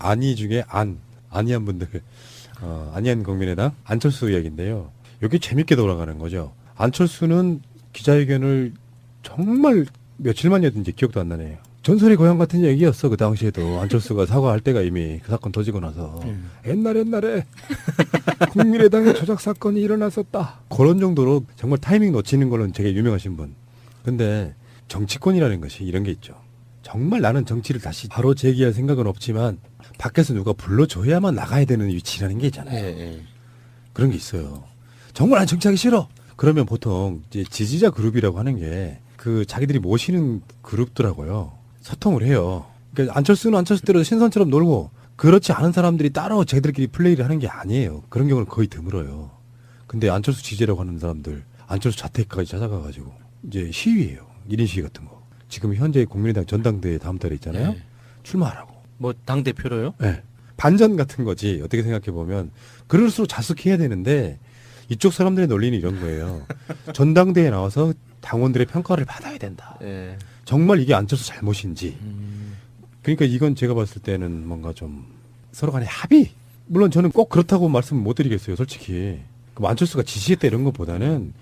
안이 중에 안이한 분들, 안이한 국민의당 안철수 이야기인데요. 여기 재밌게 돌아가는 거죠. 안철수는 기자회견을 정말 며칠만 했는지 기억도 안 나네요. 전설의 고향 같은 얘기였어. 그 당시에도 안철수가 사과할 때가 이미 그 사건 터지고 나서 옛날에 국민의당의 조작 사건이 일어났었다. 그런 정도로 정말 타이밍 놓치는 걸로는 되게 유명하신 분. 근데 정치권이라는 것이 이런 게 있죠. 정말 나는 정치를 다시 바로 재기할 생각은 없지만 밖에서 누가 불러줘야만 나가야 되는 위치라는 게 있잖아요. 그런 게 있어요. 정말 난 정치하기 싫어. 그러면 보통 이제 지지자 그룹이라고 하는 게 그 자기들이 모시는 그룹더라고요. 소통을 해요. 그러니까 안철수는 안철수대로 신선처럼 놀고 그렇지 않은 사람들이 따로 자기들끼리 플레이를 하는 게 아니에요. 그런 경우는 거의 드물어요. 근데 안철수 지지라고 하는 사람들 안철수 자택까지 찾아가가지고 이제 시위예요. 1인 시위 같은 거. 지금 현재 국민의당 전당대회 다음 달에 있잖아요. 출마하라고. 뭐 당대표로요? 네. 반전 같은 거지. 어떻게 생각해 보면 그럴수록 자숙해야 되는데 이쪽 사람들의 논리는 이런 거예요. 전당대회에 나와서 당원들의 평가를 받아야 된다. 정말 이게 안철수 잘못인지. 그러니까 이건 제가 봤을 때는 뭔가 좀 서로 간의 합의. 물론 저는 꼭 그렇다고 말씀 못 드리겠어요. 솔직히. 그럼 안철수가 지시했다 이런 것보다는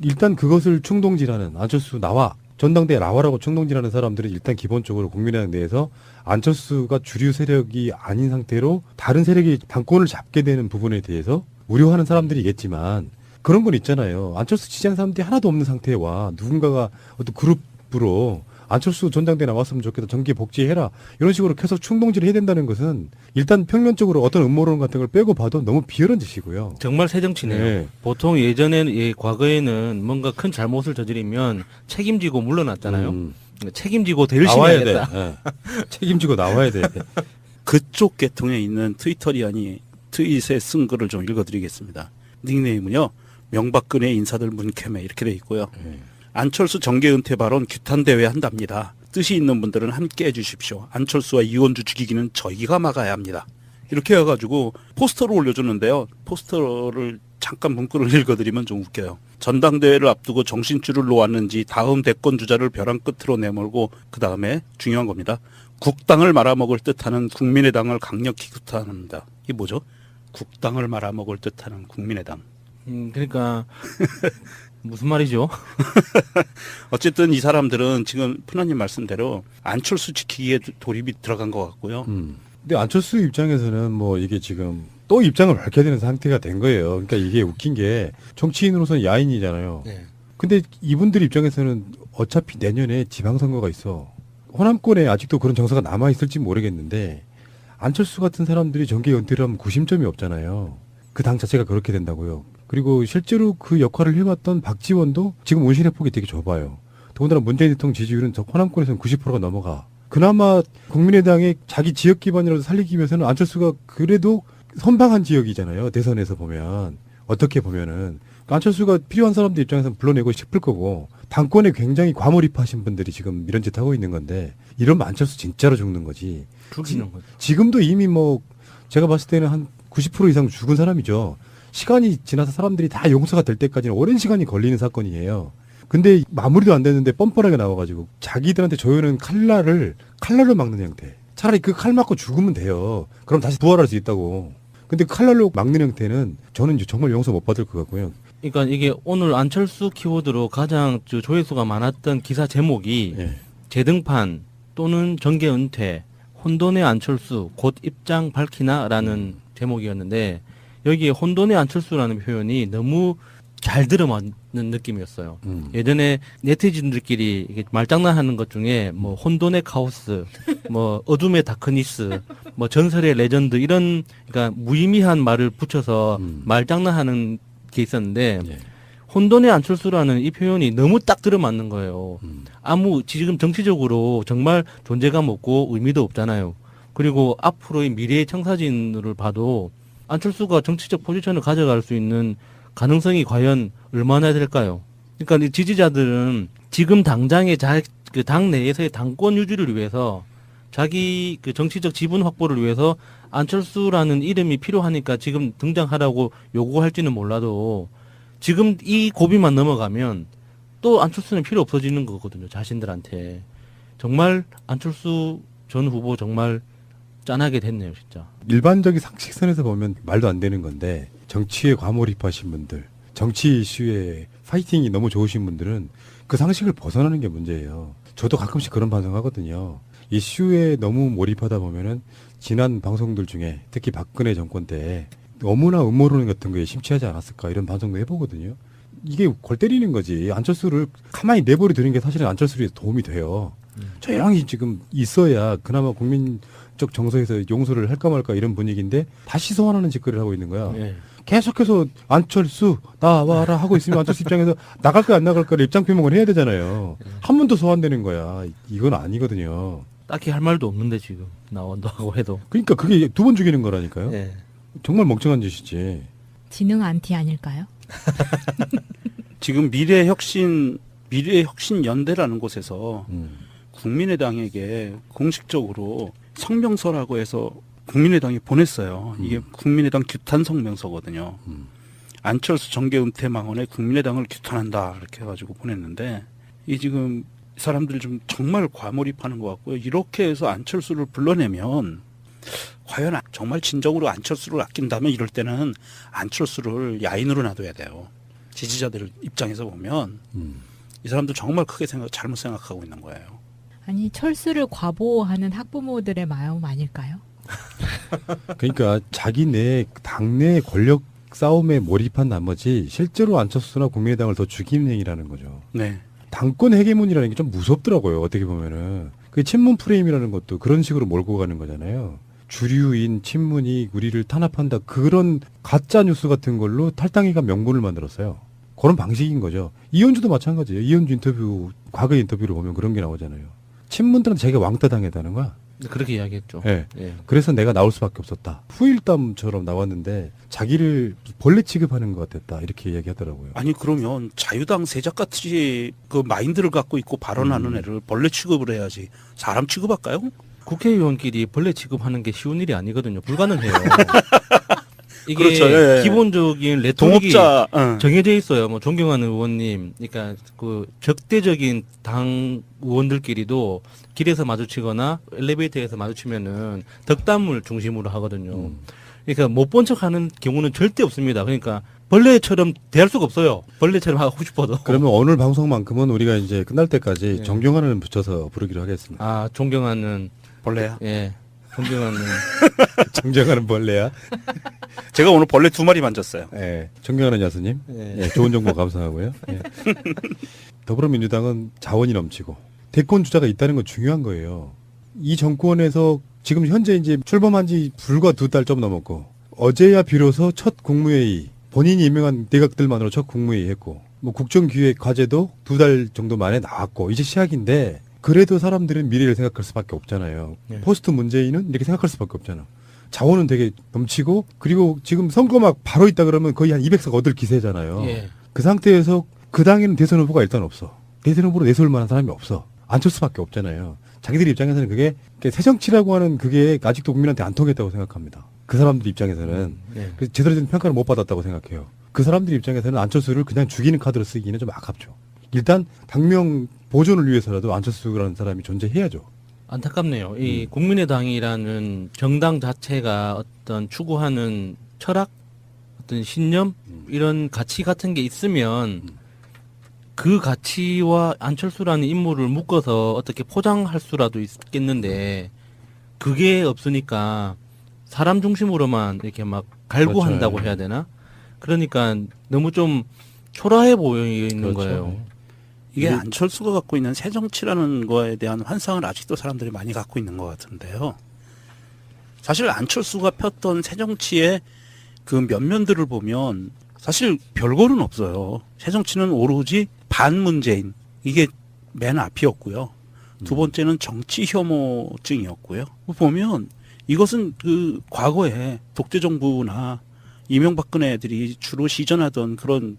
일단 그것을 충동질하는 안철수 나와. 전당대회 나와라고 충동질하는 사람들은 일단 기본적으로 국민의당 내에서 안철수가 주류 세력이 아닌 상태로 다른 세력이 당권을 잡게 되는 부분에 대해서 우려하는 사람들이겠지만 그런 건 있잖아요. 안철수 지지하는 사람들이 하나도 없는 상태와 누군가가 어떤 그룹으로 안철수 전당대회 나왔으면 좋겠다. 정기 복지해라. 이런 식으로 계속 충동질을 해야 된다는 것은 일단 평면적으로 어떤 음모론 같은 걸 빼고 봐도 너무 비열한 짓이고요. 정말 새정치네요. 네. 보통 과거에는 뭔가 큰 잘못을 저지르면 책임지고 물러났잖아요. 책임지고 더 열심히 나와야 해야겠다. 돼. 네. 책임지고 나와야 돼. 그쪽 계통에 있는 트위터리안이 트윗에 쓴 글을 좀 읽어드리겠습니다. 닉네임은요. 명박근혜 인사들 문캠에 이렇게 돼 있고요. 안철수 정계 은퇴 발언 규탄대회 한답니다. 뜻이 있는 분들은 함께 해주십시오. 안철수와 이원주 죽이기는 저희가 막아야 합니다. 이렇게 해가지고 포스터를 올려주는데요. 포스터를 잠깐 문구를 읽어드리면 좀 웃겨요. 전당대회를 앞두고 정신줄을 놓았는지 다음 대권 주자를 벼랑 끝으로 내몰고 그 다음에 중요한 겁니다. 국당을 말아먹을 듯하는 국민의당을 강력히 규탄합니다. 이게 뭐죠? 국당을 말아먹을 듯하는 국민의당. 그러니까 무슨 말이죠? 어쨌든 이 사람들은 지금 푸나님 말씀대로 안철수 지키기에 돌입이 들어간 것 같고요. 근데 안철수 입장에서는 뭐 이게 지금 또 입장을 밝혀야 되는 상태가 된 거예요. 그러니까 이게 웃긴 게 정치인으로서는 야인이잖아요. 근데 이분들 입장에서는 어차피 내년에 지방선거가 있어. 호남권에 아직도 그런 정서가 남아있을지 모르겠는데 안철수 같은 사람들이 정계 은퇴를 하면 구심점이 없잖아요. 그 당 자체가 그렇게 된다고요. 그리고 실제로 그 역할을 해왔던 박지원도 지금 운신의 폭이 되게 좁아요. 더군다나 문재인 대통령 지지율은 호남권에서는 90%가 넘어가. 그나마 국민의당의 자기 지역 기반이라도 살리기 위해서는 안철수가 그래도 선방한 지역이잖아요. 대선에서 보면. 어떻게 보면은. 그러니까 안철수가 필요한 사람들 입장에서는 불러내고 싶을 거고 당권에 굉장히 과몰입하신 분들이 지금 이런 짓 하고 있는 건데 이러면 안철수 진짜로 죽는 거지. 죽이는 거죠. 지금도 이미 뭐 제가 봤을 때는 한 90% 이상 죽은 사람이죠. 시간이 지나서 사람들이 다 용서가 될 때까지는 오랜 시간이 걸리는 사건이에요. 근데 마무리도 안 됐는데 뻔뻔하게 나와가지고 자기들한테 조여는 칼날로 막는 형태. 차라리 그 칼 맞고 죽으면 돼요. 그럼 다시 부활할 수 있다고. 근데 칼날로 막는 형태는 저는 이제 정말 용서 못 받을 것 같고요. 그러니까 이게 오늘 안철수 키워드로 가장 조회수가 많았던 기사 제목이 재등판 또는 정계 은퇴, 혼돈의 안철수 곧 입장 밝히나라는 제목이었는데 여기에 혼돈의 안철수라는 표현이 너무 잘 들어맞는 느낌이었어요. 예전에 네티즌들끼리 이게 말장난하는 것 중에 뭐 혼돈의 카오스, 뭐 어둠의 다크니스, 뭐 전설의 레전드 이런 그러니까 무의미한 말을 붙여서 말장난하는 게 있었는데 혼돈의 안철수라는 이 표현이 너무 딱 들어맞는 거예요. 지금 정치적으로 정말 존재감 없고 의미도 없잖아요. 그리고 앞으로의 미래의 청사진을 봐도 안철수가 정치적 포지션을 가져갈 수 있는 가능성이 과연 얼마나 될까요? 그러니까 이 지지자들은 지금 당장의 그 당 내에서의 당권 유지를 위해서 자기 그 정치적 지분 확보를 위해서 안철수라는 이름이 필요하니까 지금 등장하라고 요구할지는 몰라도 지금 이 고비만 넘어가면 또 안철수는 필요 없어지는 거거든요. 자신들한테. 정말 안철수 전 후보 정말 짠하게 됐네요, 진짜. 일반적인 상식선에서 보면 말도 안 되는 건데 정치에 과몰입하신 분들, 정치 이슈에 파이팅이 너무 좋으신 분들은 그 상식을 벗어나는 게 문제예요. 저도 가끔씩 그런 반성하거든요. 이슈에 너무 몰입하다 보면은 지난 방송들 중에 특히 박근혜 정권 때 너무나 음모론 같은 거에 심취하지 않았을까 이런 반성도 해보거든요. 이게 골 때리는 거지. 안철수를 가만히 내버려 두는 게 사실은 안철수에 도움이 돼요. 조용히 지금 있어야 그나마 국민적 정서에서 용서를 할까 말까 이런 분위기인데 다시 소환하는 짓거리를 하고 있는 거야. 예. 계속해서 안철수 나와라 하고 있으면 안철수 입장에서 나갈 거야 안 나갈 거를 입장 표명을 해야 되잖아요. 한 번 더 소환되는 거야. 이건 아니거든요. 딱히 할 말도 없는데 지금 나온다고 해도. 그러니까 그게 두 번 죽이는 거라니까요. 예. 정말 멍청한 짓이지. 지능 안티 아닐까요? 지금 미래혁신 연대라는 곳에서 국민의당에게 공식적으로 성명서라고 해서 국민의당이 보냈어요. 이게 국민의당 규탄 성명서거든요. 안철수 정계 은퇴 망언에 국민의당을 규탄한다 이렇게 해가지고 보냈는데 이 지금 사람들이 좀 정말 과몰입하는 것 같고요. 이렇게 해서 안철수를 불러내면 과연 정말 진정으로 안철수를 아낀다면 이럴 때는 안철수를 야인으로 놔둬야 돼요. 지지자들 입장에서 보면 이 사람들 정말 크게 잘못 생각하고 있는 거예요. 아니 철수를 과보하는 학부모들의 마음 아닐까요? 그러니까 자기 내 당내 권력 싸움에 몰입한 나머지 실제로 안철수나 국민의당을 더 죽이는 행위라는 거죠. 네. 당권 헤게몬이라는 게 좀 무섭더라고요. 어떻게 보면은 그 친문 프레임이라는 것도 그런 식으로 몰고 가는 거잖아요. 주류인 친문이 우리를 탄압한다 그런 가짜 뉴스 같은 걸로 탈당이가 명분을 만들었어요. 그런 방식인 거죠. 이현주도 마찬가지예요. 이현주 인터뷰 과거 인터뷰를 보면 그런 게 나오잖아요. 친문들은 자기가 왕따 당했다는 거야. 그렇게 이야기했죠. 네. 예. 그래서 내가 나올 수밖에 없었다. 후일담처럼 나왔는데 자기를 벌레 취급하는 것 같았다. 이렇게 이야기하더라고요. 아니 그러면 자유당 세작같이 그 마인드를 갖고 있고 발언하는 애를 벌레 취급을 해야지 사람 취급할까요? 국회의원끼리 벌레 취급하는 게 쉬운 일이 아니거든요. 불가능해요. 이게 그렇죠. 예. 기본적인 레토릭이 동업자 정해져 있어요. 뭐 존경하는 의원님, 그러니까 그 적대적인 당 의원들끼리도 길에서 마주치거나 엘리베이터에서 마주치면은 덕담을 중심으로 하거든요. 그러니까 못 본 척하는 경우는 절대 없습니다. 그러니까 벌레처럼 대할 수가 없어요. 벌레처럼 하고 싶어도. 그러면 오늘 방송만큼은 우리가 이제 끝날 때까지 네. 존경하는 붙여서 부르기로 하겠습니다. 아, 존경하는 벌레야. 예, 존경하는 존경하는 벌레야. 제가 오늘 벌레 2마리 만졌어요. 예, 존경하는 야수님. 예. 예, 좋은 정보 감사하고요. 예. 더불어민주당은 자원이 넘치고 대권 주자가 있다는 건 중요한 거예요. 이 정권에서 지금 현재 이제 출범한 지 불과 2달 좀 넘었고 어제야 비로소 첫 국무회의 본인이 임명한 내각들만으로 첫 국무회의 했고 뭐 국정기획 과제도 2달 정도 만에 나왔고 이제 시작인데 그래도 사람들은 미래를 생각할 수밖에 없잖아요. 네. 포스트 문재인은 이렇게 생각할 수밖에 없잖아. 자원은 되게 넘치고 그리고 지금 선거 막 바로 있다 그러면 거의 한 200석 얻을 기세잖아요. 예. 그 상태에서 그 당에는 대선 후보가 일단 없어. 대선 후보로 내세울 만한 사람이 없어. 안철수밖에 없잖아요. 자기들 입장에서는 그게 새정치라고 하는 그게 아직도 국민한테 안 통했다고 생각합니다. 그 사람들 입장에서는 네. 그래서 제대로 된 평가를 못 받았다고 생각해요. 그 사람들 입장에서는 안철수를 그냥 죽이는 카드로 쓰기는 좀 아깝죠. 일단 당명 보존을 위해서라도 안철수라는 사람이 존재해야죠. 안타깝네요. 이 국민의당이라는 정당 자체가 어떤 추구하는 철학, 어떤 신념 이런 가치 같은 게 있으면 그 가치와 안철수라는 인물을 묶어서 어떻게 포장할 수라도 있겠는데 그게 없으니까 사람 중심으로만 이렇게 막 갈구한다고 그렇죠. 해야 되나? 그러니까 너무 좀 초라해 보이는 그렇죠. 거예요. 이게 안철수가 갖고 있는 새정치라는 거에 대한 환상을 아직도 사람들이 많이 갖고 있는 것 같은데요. 사실 안철수가 폈던 새정치의 그 면면들을 보면 사실 별거는 없어요. 새정치는 오로지 반문재인 이게 맨 앞이었고요. 두 번째는 정치 혐오증이었고요. 보면 이것은 그 과거에 독재 정부나 이명박근혜들이 주로 시전하던 그런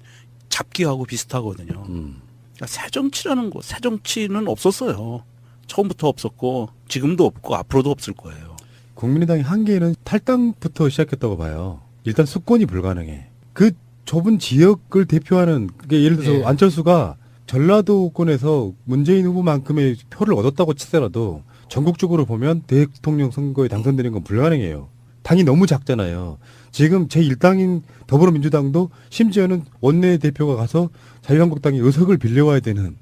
잡기하고 비슷하거든요. 그러니까 새정치라는 거, 새정치는 없었어요. 처음부터 없었고 지금도 없고 앞으로도 없을 거예요. 국민의당의 한계는 탈당부터 시작했다고 봐요. 일단 수권이 불가능해. 그 좁은 지역을 대표하는 그게 예를 들어서 예. 안철수가 전라도권에서 문재인 후보만큼의 표를 얻었다고 치더라도 전국적으로 보면 대통령 선거에 당선되는 건 불가능해요. 당이 너무 작잖아요. 지금 제1당인 더불어민주당도 심지어는 원내대표가 가서 자유한국당의 의석을 빌려와야 되는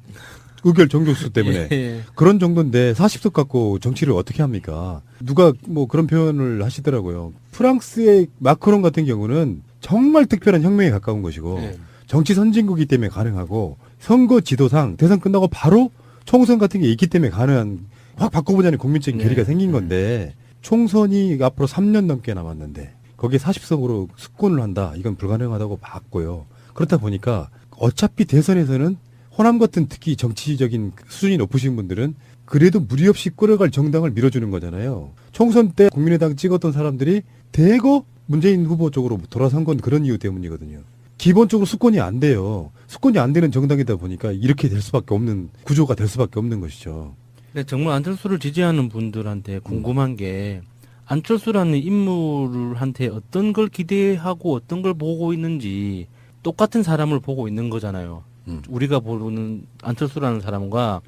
의결 정족수 때문에 예. 그런 정도인데 40석 갖고 정치를 어떻게 합니까? 누가 뭐 그런 표현을 하시더라고요. 프랑스의 마크롱 같은 경우는 정말 특별한 혁명에 가까운 것이고 예. 정치 선진국이기 때문에 가능하고 선거 지도상 대선 끝나고 바로 총선 같은 게 있기 때문에 가능한 확 바꿔보자는 국민적인 네. 결의가 생긴 건데 총선이 앞으로 3년 넘게 남았는데 거기에 40석으로 숙권을 한다. 이건 불가능하다고 봤고요. 그렇다 보니까 어차피 대선에서는 호남 같은 특히 정치적인 수준이 높으신 분들은 그래도 무리 없이 끌어갈 정당을 밀어주는 거잖아요. 총선 때 국민의당 찍었던 사람들이 대거 문재인 후보 쪽으로 돌아선 건 그런 이유 때문이거든요. 기본적으로 수권이 안 돼요. 수권이 안 되는 정당이다 보니까 이렇게 될 수밖에 없는 구조가 될 수밖에 없는 것이죠. 근데 정말 안철수를 지지하는 분들한테 궁금한 게 안철수라는 인물한테 어떤 걸 기대하고 어떤 걸 보고 있는지 똑같은 사람을 보고 있는 거잖아요. 우리가 보는 안철수라는 사람과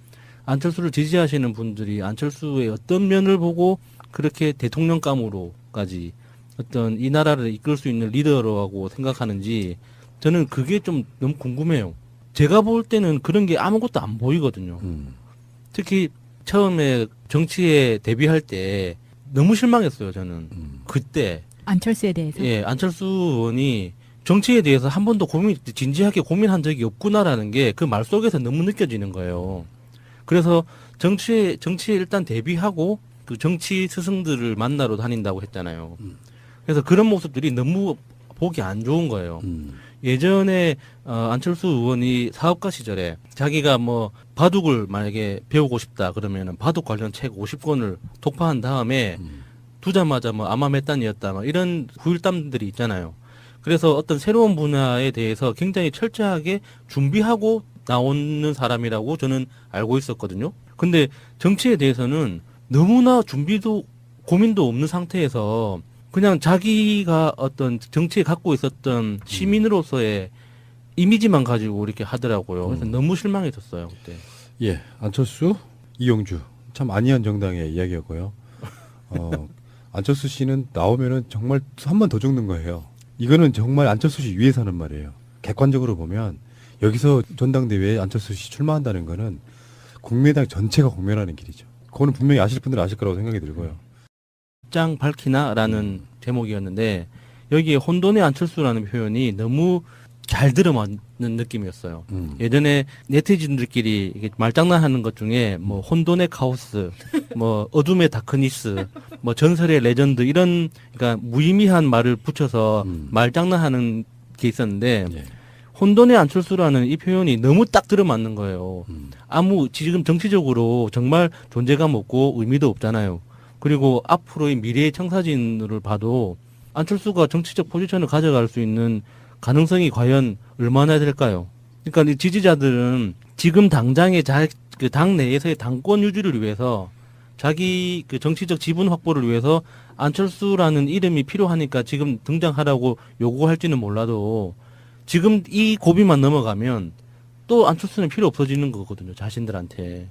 안철수를 지지하시는 분들이 안철수의 어떤 면을 보고 그렇게 대통령감으로까지 어떤 이 나라를 이끌 수 있는 리더라고 생각하는지 저는 그게 좀 너무 궁금해요. 제가 볼 때는 그런 게 아무것도 안 보이거든요. 특히 처음에 정치에 데뷔할 때 너무 실망했어요, 저는. 그때. 안철수에 대해서. 예, 안철수 의원이 정치에 대해서 한 번도 진지하게 고민한 적이 없구나라는 게 그 말 속에서 너무 느껴지는 거예요. 그래서 정치에 일단 데뷔하고 그 정치 스승들을 만나러 다닌다고 했잖아요. 그래서 그런 모습들이 너무 보기 안 좋은 거예요. 예전에 안철수 의원이 사업가 시절에 자기가 뭐 바둑을 만약에 배우고 싶다 그러면은 바둑 관련 책 50권을 독파한 다음에 두자마자 뭐 아마메단이었다 막 이런 후일담들이 있잖아요. 그래서 어떤 새로운 분야에 대해서 굉장히 철저하게 준비하고 나오는 사람이라고 저는 알고 있었거든요. 근데 정치에 대해서는 너무나 준비도 고민도 없는 상태에서 그냥 자기가 어떤 정치에 갖고 있었던 시민으로서의 이미지만 가지고 이렇게 하더라고요. 그래서 너무 실망했었어요, 그때. 예, 안철수, 이용주 참 안이한 정당의 이야기였고요. 안철수 씨는 나오면은 정말 한 번 더 죽는 거예요. 이거는 정말 안철수 씨 위해서 하는 말이에요. 객관적으로 보면 여기서 전당대회에 안철수 씨 출마한다는 거는 국민의당 전체가 공멸하는 길이죠. 그거는 분명히 아실 분들은 아실 거라고 생각이 들고요. 입장 밝히나라는 제목이었는데 여기에 혼돈의 안철수라는 표현이 너무 잘 들어맞는 느낌이었어요. 예전에 네티즌들끼리 이게 말장난하는 것 중에 뭐 혼돈의 카오스, 뭐 어둠의 다크니스, 뭐 전설의 레전드 이런 그러니까 무의미한 말을 붙여서 말장난하는 게 있었는데 예. 혼돈의 안철수라는 이 표현이 너무 딱 들어맞는 거예요. 지금 정치적으로 정말 존재감 없고 의미도 없잖아요. 그리고 앞으로의 미래의 청사진을 봐도 안철수가 정치적 포지션을 가져갈 수 있는 가능성이 과연 얼마나 될까요? 그러니까 이 지지자들은 지금 당장의 그 당 내에서의 당권 유지를 위해서 자기 그 정치적 지분 확보를 위해서 안철수라는 이름이 필요하니까 지금 등장하라고 요구할지는 몰라도 지금 이 고비만 넘어가면 또 안철수는 필요 없어지는 거거든요. 자신들한테.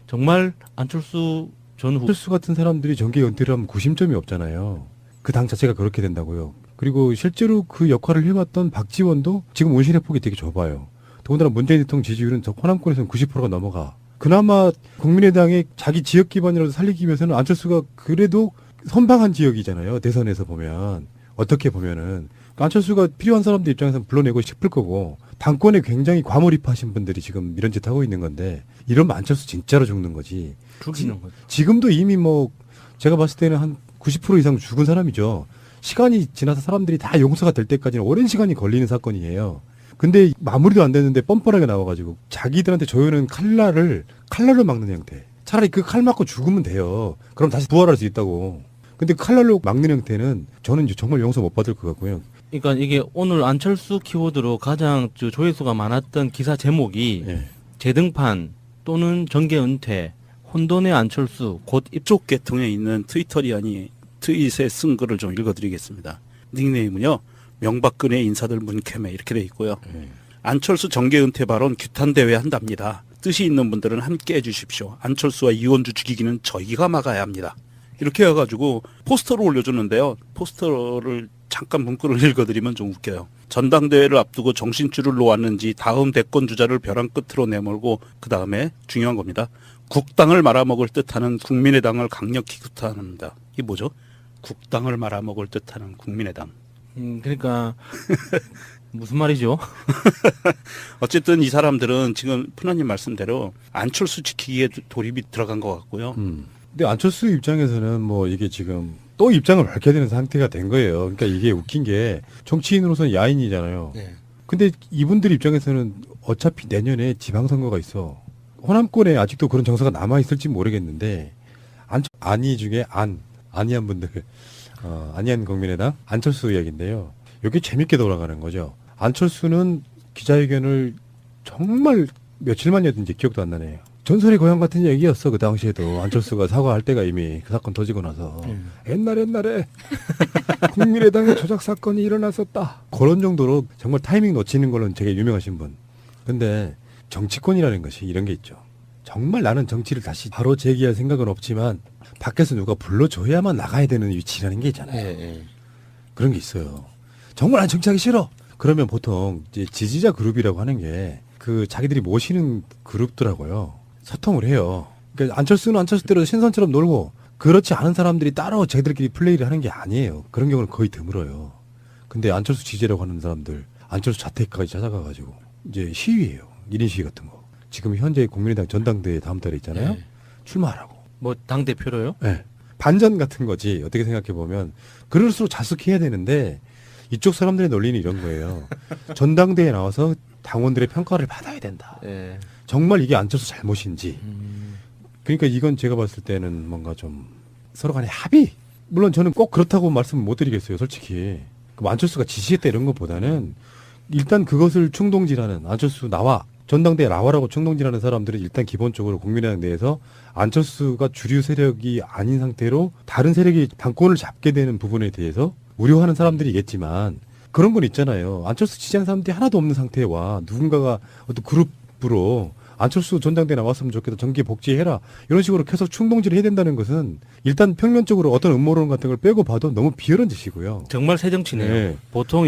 정말 안철수 안철수 같은 사람들이 정계 연퇴를 하면 구심점이 없잖아요. 그 당 자체가 그렇게 된다고요. 그리고 실제로 그 역할을 해왔던 박지원도 지금 온실의 폭이 되게 좁아요. 더군다나 문재인 대통령 지지율은 저 호남권에서는 90%가 넘어가. 그나마 국민의당의 자기 지역 기반이라도 살리기 위해서는 안철수가 그래도 선방한 지역이잖아요. 대선에서 보면. 어떻게 보면은. 그러니까 안철수가 필요한 사람들 입장에서는 불러내고 싶을 거고 당권에 굉장히 과몰입하신 분들이 지금 이런 짓 하고 있는 건데 이러면 안철수 진짜로 죽는 거지. 죽이는 거죠. 지금도 이미 뭐 제가 봤을 때는 한 90% 이상 죽은 사람이죠. 시간이 지나서 사람들이 다 용서가 될 때까지는 오랜 시간이 걸리는 사건이에요. 근데 마무리도 안 됐는데 뻔뻔하게 나와가지고 자기들한테 조여는 칼날로 막는 형태. 차라리 그 칼 맞고 죽으면 돼요. 그럼 다시 부활할 수 있다고. 근데 칼날로 막는 형태는 저는 이제 정말 용서 못 받을 것 같고요. 그러니까 이게 오늘 안철수 키워드로 가장 조회수가 많았던 기사 제목이 예. 재등판 또는 정계 은퇴, 혼돈의 안철수, 곧 이쪽 계통에 있는 트위터리안이 트윗에 쓴 글을 좀 읽어드리겠습니다. 닉네임은요. 명박근혜 인사들 문캠에 이렇게 돼 있고요. 안철수 정계 은퇴 발언 규탄대회 한답니다. 뜻이 있는 분들은 함께 해주십시오. 안철수와 이원주 죽이기는 저희가 막아야 합니다. 이렇게 해가지고 포스터를 올려주는데요. 포스터를 잠깐 문구를 읽어드리면 좀 웃겨요. 전당대회를 앞두고 정신줄을 놓았는지 다음 대권 주자를 벼랑 끝으로 내몰고 그 다음에 중요한 겁니다. 국당을 말아먹을 듯하는 국민의당을 강력히 규탄합니다. 이게 뭐죠? 국당을 말아먹을 듯하는 국민의당. 그러니까 무슨 말이죠? 어쨌든 이 사람들은 지금 푸나님 말씀대로 안철수 지키기에 돌입이 들어간 것 같고요. 근데 안철수 입장에서는 뭐 이게 지금 또 입장을 밝혀야 되는 상태가 된 거예요. 그러니까 이게 웃긴 게 정치인으로서는 야인이잖아요. 네. 근데 이분들 입장에서는 어차피 내년에 지방선거가 있어. 호남권에 아직도 그런 정서가 남아있을지 모르겠는데 안희 중에 안희한 분들 안희한 국민의당 안철수 이야기인데요. 여기 재밌게 돌아가는 거죠. 안철수는 기자회견을 정말 며칠만 했는지 기억도 안 나네요. 전설의 고향 같은 얘기였어. 그 당시에도 안철수가 사과할 때가 이미 그 사건 터지고 나서 옛날에 국민의당의 조작 사건이 일어났었다. 그런 정도로 정말 타이밍 놓치는 걸로는 되게 유명하신 분. 근데 정치권이라는 것이 이런 게 있죠. 정말 나는 정치를 다시 바로 재기할 생각은 없지만 밖에서 누가 불러줘야만 나가야 되는 위치라는 게 있잖아요. 그런 게 있어요. 정말 난 정치하기 싫어. 그러면 보통 이제 지지자 그룹이라고 하는 게 그 자기들이 모시는 그룹더라고요. 소통을 해요. 그러니까 안철수는 안철수대로 신선처럼 놀고 그렇지 않은 사람들이 따로 자기들끼리 플레이를 하는 게 아니에요. 그런 경우는 거의 드물어요. 근데 안철수 지지라고 하는 사람들 안철수 자택까지 찾아가가지고 이제 시위예요. 1인 시위 같은 거. 지금 현재 국민의당 전당대회 다음 달에 있잖아요. 네. 출마하라고. 뭐 당 대표로요? 네. 반전 같은 거지. 어떻게 생각해 보면 그럴수록 자숙해야 되는데 이쪽 사람들의 논리는 이런 거예요. 전당대회에 나와서 당원들의 평가를 받아야 된다. 네. 정말 이게 안철수 잘못인지. 그러니까 이건 제가 봤을 때는 뭔가 좀 서로 간의 합의. 물론 저는 꼭 그렇다고 말씀을 못 드리겠어요. 솔직히. 안철수가 지시했다 이런 것보다는 일단 그것을 충동질하는 안철수 나와. 전당대회 나와라고 충동질하는 사람들은 일단 기본적으로 국민의당 내에서 안철수가 주류 세력이 아닌 상태로 다른 세력이 당권을 잡게 되는 부분에 대해서 우려하는 사람들이겠지만 그런 건 있잖아요. 안철수 지지하는 사람들이 하나도 없는 상태와 누군가가 어떤 그룹으로 안철수 전당대회 나왔으면 좋겠다. 정기 복지해라. 이런 식으로 계속 충동질을 해야 된다는 것은 일단 평면적으로 어떤 음모론 같은 걸 빼고 봐도 너무 비열한 짓이고요. 정말 새정치네요. 네. 보통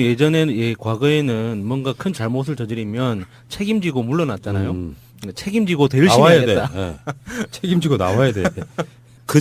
과거에는 뭔가 큰 잘못을 저지르면 책임지고 물러났잖아요. 책임지고 더 열심히 나와야 하겠다. 돼. 네. 책임지고 나와야 돼. 그